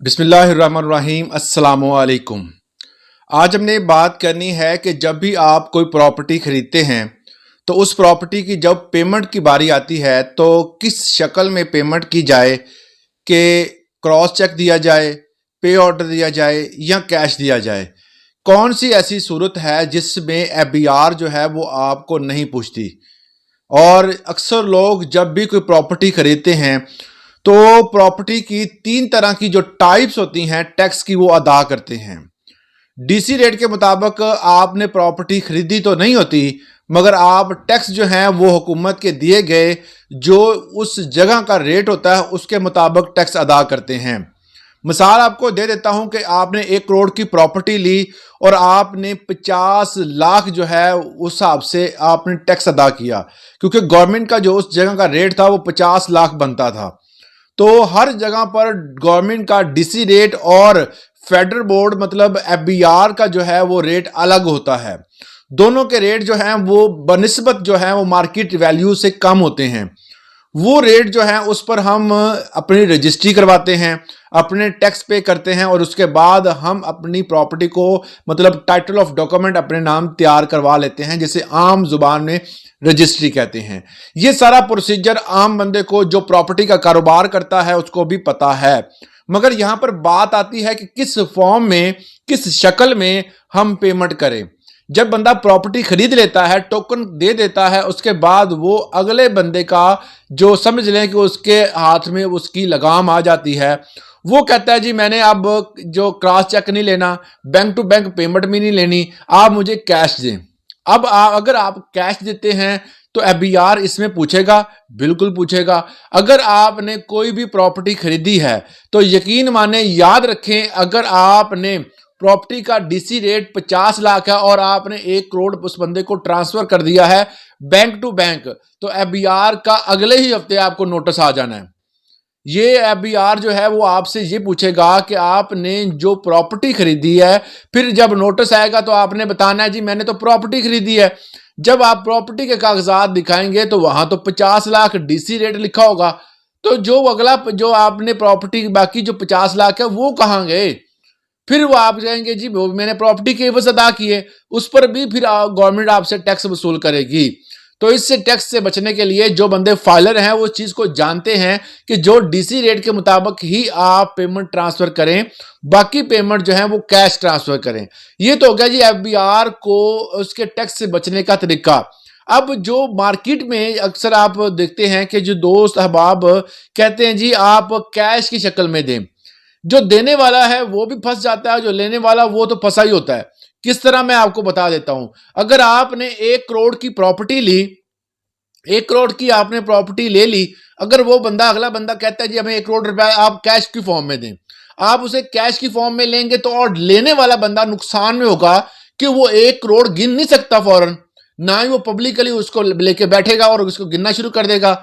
बिस्मिल्लाहिर्रहमानिर्रहीम अस्सलामुअलैकुम। आज हमने बात करनी है कि जब भी आप कोई प्रॉपर्टी खरीदते हैं तो उस प्रॉपर्टी की जब पेमेंट की बारी आती है तो किस शक्ल में पेमेंट की जाए कि क्रॉस चेक दिया जाए, पे ऑर्डर दिया जाए या कैश दिया जाए। कौन सी ऐसी सूरत है जिसमें एफबीआर जो है वो आपको नहीं पूछती। और अक्सर लोग जब भी कोई प्रॉपर्टी खरीदते हैं तो प्रॉपर्टी की तीन तरह की जो टाइप्स होती हैं टैक्स की वो अदा करते हैं। डीसी रेट के मुताबिक आपने प्रॉपर्टी खरीदी तो नहीं होती, मगर आप टैक्स जो है वो हुकूमत के दिए गए जो उस जगह का रेट होता है उसके मुताबिक टैक्स अदा करते हैं। मिसाल आपको दे देता हूं कि आपने 1 करोड़ की प्रॉपर्टी ली और आपने 50 लाख जो है उस हिसाब से आपने टैक्स अदा किया, क्योंकि गवर्नमेंट का जो उस जगह का रेट था वो 50 लाख बनता था। तो हर जगह पर गवर्नमेंट का डीसी रेट और फेडरल बोर्ड मतलब एफबीआर का जो है वो रेट अलग होता है। दोनों के रेट जो हैं वो बनिस्बत जो है वो मार्केट वैल्यू से कम होते हैं। वो रेट जो है उस पर हम अपनी रजिस्ट्री करवाते हैं, अपने टैक्स पे करते हैं और उसके बाद हम अपनी प्रॉपर्टी को मतलब टाइटल ऑफ डॉक्यूमेंट अपने नाम तैयार करवा लेते हैं, जिसे आम जुबान में रजिस्ट्री कहते हैं। ये सारा प्रोसीजर आम बंदे को जो प्रॉपर्टी का कारोबार करता है उसको भी पता है, मगर यहां पर बात आती है कि किस फॉर्म में, किस शक्ल में हम पेमेंट करें। जब बंदा प्रॉपर्टी खरीद लेता है, टोकन दे देता है, उसके बाद वो अगले बंदे का जो समझ लें कि उसके हाथ में उसकी लगाम आ जाती है, वो कहता है जी मैंने अब जो क्रॉस चेक नहीं लेना, बैंक टू बैंक पेमेंट भी नहीं लेनी, आप मुझे कैश दें। अब अगर आप कैश देते हैं तो एफबीआर इसमें पूछेगा, बिल्कुल पूछेगा। अगर आपने कोई भी प्रॉपर्टी खरीदी है तो यकीन माने, याद रखें, अगर आपने प्रॉपर्टी का डीसी रेट 50 लाख है और आपने 1 करोड़ उस बंदे को ट्रांसफर कर दिया है बैंक टू बैंक, तो एफबीआर का अगले ही हफ्ते आपको नोटिस आ जाना है। ये एफबीआर जो है वो आपसे ये पूछेगा कि आपने जो प्रॉपर्टी खरीदी है, फिर जब नोटिस आएगा तो आपने बताना है जी मैंने तो प्रॉपर्टी खरीदी है। जब आप प्रॉपर्टी के कागजात दिखाएंगे तो वहां तो 50 लाख डीसी रेट लिखा होगा, तो जो अगला जो आपने प्रॉपर्टी बाकी जो 50 लाख है वो कहाँ गए? फिर वो आप कहेंगे जी वो मैंने प्रॉपर्टी के एवज अदा किए, उस पर भी फिर गवर्नमेंट आपसे टैक्स वसूल करेगी। तो इससे टैक्स से बचने के लिए जो बंदे फाइलर हैं वो चीज को जानते हैं कि जो डीसी रेट के मुताबिक ही आप पेमेंट ट्रांसफर करें, बाकी पेमेंट जो है वो कैश ट्रांसफर करें। ये तो हो गया जी एफबीआर को उसके टैक्स से बचने का तरीका। अब जो मार्केट में अक्सर आप देखते हैं कि जो दोस्त अहबाब कहते हैं जी आप कैश की शक्ल में दें, जो देने वाला है वो भी फंस जाता है, जो लेने वाला वो तो फंसा ही होता है। किस तरह मैं आपको बता देता हूं। अगर आपने 1 करोड़ की प्रॉपर्टी ली, 1 करोड़ की आपने प्रॉपर्टी ले ली, अगर वो बंदा अगला बंदा कहता है जी हमें 1 करोड़ रुपया आप कैश की फॉर्म में दें, आप उसे कैश की फॉर्म में लेंगे तो और लेने वाला बंदा नुकसान में होगा कि वो 1 करोड़ गिन नहीं सकता फौरन, ना ही वो पब्लिकली उसको लेके बैठेगा और उसको गिनना शुरू कर देगा।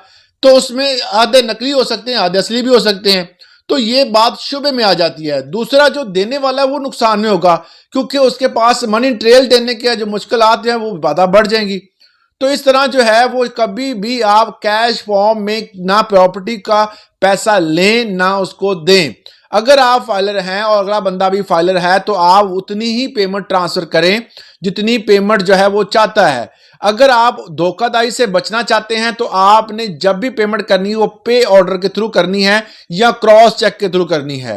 तो उसमें आधे नकली हो सकते हैं, आधे असली भी हो सकते हैं। तो ये बात शुबे में आ जाती है। दूसरा जो देने वाला है वो नुकसान में होगा, क्योंकि उसके पास मनी ट्रेल देने के जो मुश्किलात हैं वो ज्यादा बढ़ जाएंगी। तो इस तरह जो है वो कभी भी आप कैश फॉर्म में ना प्रॉपर्टी का पैसा लें ना उसको दें। अगर आप फाइलर हैं और अगला बंदा भी फाइलर है तो आप उतनी ही पेमेंट ट्रांसफर करें जितनी पेमेंट जो है वो चाहता है। अगर आप धोखाधड़ी से बचना चाहते हैं तो आपने जब भी पेमेंट करनी है वो पे ऑर्डर के थ्रू करनी है या क्रॉस चेक के थ्रू करनी है।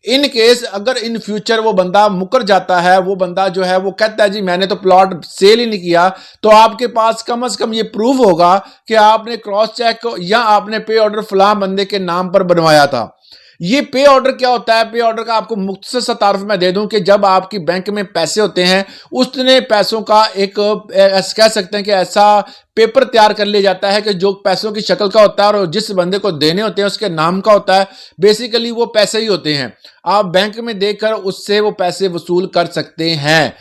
इन केस अगर इन फ्यूचर वो बंदा मुकर जाता है, वो बंदा जो है वो कहता है जी मैंने तो प्लॉट सेल ही नहीं किया, तो आपके पास कम से कम ये प्रूफ होगा कि आपने क्रॉस चेक या आपने पे ऑर्डर फलां बंदे के नाम पर बनवाया था। ये पे ऑर्डर क्या होता है? पे ऑर्डर का आपको मुख्तसर सा तारुफ मैं दे दूं कि जब आपकी बैंक में पैसे होते हैं उतने पैसों का एक कह सकते हैं कि ऐसा पेपर तैयार कर लिया जाता है कि जो पैसों की शक्ल का होता है और जिस बंदे को देने होते हैं उसके नाम का होता है। बेसिकली वो पैसे ही होते हैं, आप बैंक में देकर उससे वो पैसे वसूल कर सकते हैं।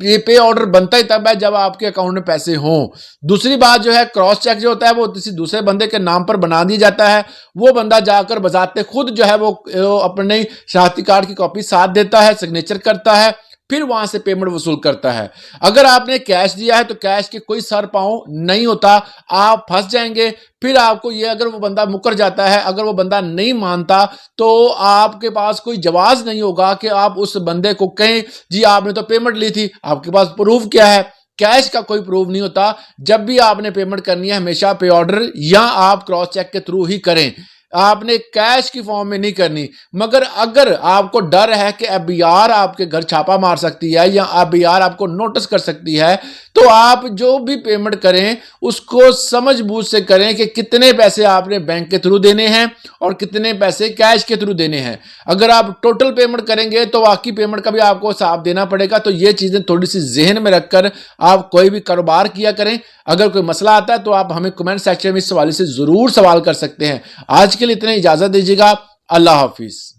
ये पे ऑर्डर बनता ही तब है जब आपके अकाउंट में पैसे हों। दूसरी बात जो है क्रॉस चेक जो होता है वो किसी दूसरे बंदे के नाम पर बना दिया जाता है। वो बंदा जाकर बजाते खुद जो है वो अपने शनाख्ती कार्ड की कॉपी साथ देता है, सिग्नेचर करता है, फिर वहां से पेमेंट वसूल करता है। अगर आपने कैश दिया है तो कैश के कोई सर पांव नहीं होता, आप फंस जाएंगे। फिर आपको ये, अगर वो बंदा मुकर जाता है, अगर वो बंदा नहीं मानता, तो आपके पास कोई जवाब नहीं होगा कि आप उस बंदे को कहें जी आपने तो पेमेंट ली थी, आपके पास प्रूफ क्या है? कैश का कोई प्रूफ नहीं होता। जब भी आपने पेमेंट करनी है हमेशा पे ऑर्डर या आप क्रॉस चेक के थ्रू ही करें, आपने कैश की फॉर्म में नहीं करनी। मगर अगर आपको डर है कि एफबीआर आपके घर छापा मार सकती है या एफबीआर आपको नोटिस कर सकती है, तो आप जो भी पेमेंट करें उसको समझ बूझ से करें कि कितने पैसे आपने बैंक के थ्रू देने हैं और कितने पैसे कैश के थ्रू देने हैं। अगर आप टोटल पेमेंट करेंगे तो बाकी पेमेंट का भी आपको हिसाब देना पड़ेगा। तो ये चीजें थोड़ी सी जहन में रखकर आप कोई भी कारोबार किया करें। अगर कोई मसला आता है तो आप हमें कमेंट सेक्शन में इस हवाले से जरूर सवाल कर सकते हैं। आज के लिए इतने इजाजत दीजिएगा। अल्लाह हाफिज।